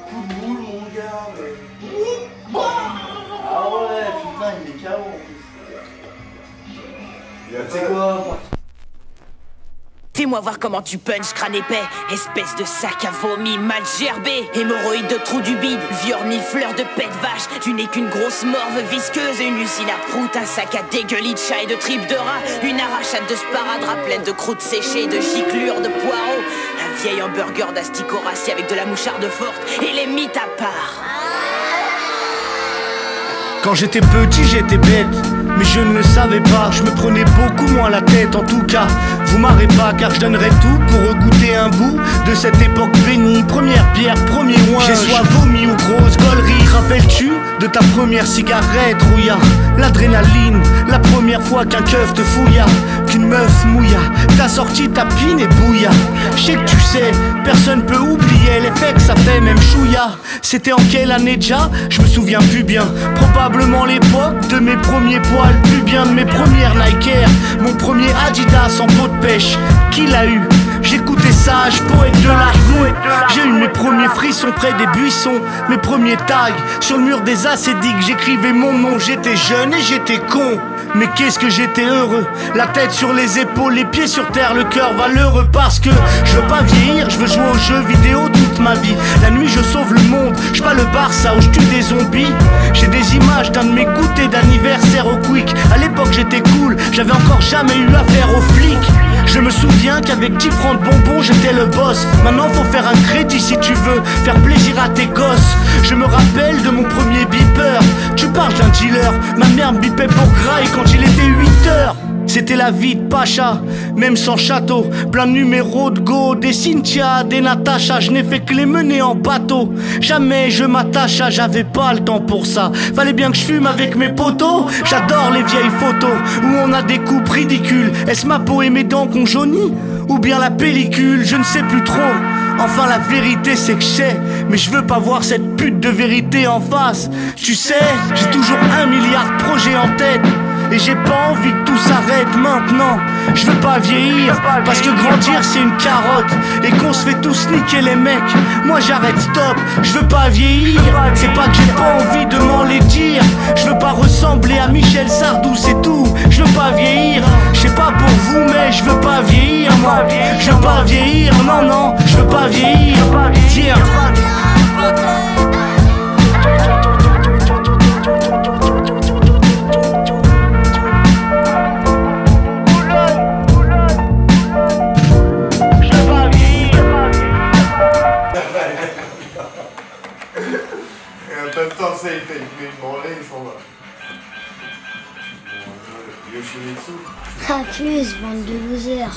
Coup de boule, mon gars. Ah ouais, putain, il est KO en plus. Tu sais quoi? Fais-moi voir comment tu punches, crâne épais, espèce de sac à vomi mal gerbé. Hémorroïde de trou du bide, viornifleur de pète vache. Tu n'es qu'une grosse morve visqueuse, une usine à prout, un sac à dégueulis de chat et de tripes de rat. Une arrachade de sparadrap pleine de croûtes séchées, de giclures, de poireaux. Un vieil hamburger d'asticot rassis avec de la moucharde forte et les mythes à part. Quand j'étais petit, j'étais bête, mais je ne le savais pas. Je me prenais beaucoup moins la tête, en tout cas. Vous m'arrêtez pas, car je donnerais tout pour goûter un bout de cette époque bénie. Première bière, premier ouin, j'ai soit vomi ou grosse gaulerie. Rappelles-tu de ta première cigarette, rouilla? L'adrénaline, la première fois qu'un keuf te fouilla, qu'une meuf mouilla, t'as sorti ta pine et bouilla. Je sais que tu sais, personne peut oublier l'effet que ça fait, même chouilla. C'était en quelle année déjà? Je me souviens plus bien. Probablement l'époque de mes premiers poils, plus bien de mes premières Nike Air, mon premier Adidas en peau de pêche. Qui l'a eu? J'écoutais Sage, poète de la rue. J'ai eu mes premiers frissons près des buissons, mes premiers tags sur le mur des acédiques. J'écrivais mon nom, j'étais jeune et j'étais con. Mais qu'est-ce que j'étais heureux, la tête sur les épaules, les pieds sur terre, le cœur valeureux. Parce que je veux pas vieillir, je veux jouer aux jeux vidéo toute ma vie. La nuit je sauve le monde, je pas le Barça où je tue des zombies. J'ai des images d'un de mes goûters d'anniversaire au Quick. À l'époque j'étais cool, j'avais encore jamais eu affaire aux flics. Je me souviens qu'avec 10 francs de bonbons j'étais le boss. Maintenant faut faire un crédit si tu veux faire plaisir à tes gosses. Je me rappelle de mon premier beeper. Tu parles d'un dealer, ma mère me bipait pour graille quand il était 8h. C'était la vie de Pacha, même sans château. Plein de numéros de go, des Cynthia, des Natacha. Je n'ai fait que les mener en bateau. Jamais je m'attacha, j'avais pas le temps pour ça. Fallait bien que je fume avec mes potos. J'adore les vieilles photos où on a des coupes ridicules. Est-ce ma peau et mes dents qu'on jaunit? Ou bien la pellicule? Je ne sais plus trop. Enfin la vérité c'est que je sais, mais je veux pas voir cette pute de vérité en face. Tu sais, j'ai toujours 1 milliard de projets en tête, et j'ai pas envie que tout s'arrête maintenant. Je veux pas vieillir, parce que grandir c'est une carotte, et qu'on se fait tous niquer les mecs. Moi j'arrête, stop, je veux pas vieillir. C'est pas que j'ai pas envie de m'en les dire. Je veux pas ressembler à Michel Sardou, c'est tout. Je veux pas vieillir, je sais pas pour vous mais je veux pas vieillir moi. Je veux pas vieillir, non non, je veux pas vieillir. Tiens. En même temps, ça, il fait une branlée, il s'en va. Bon, Yoshimitsu. Accuse, bande de losers.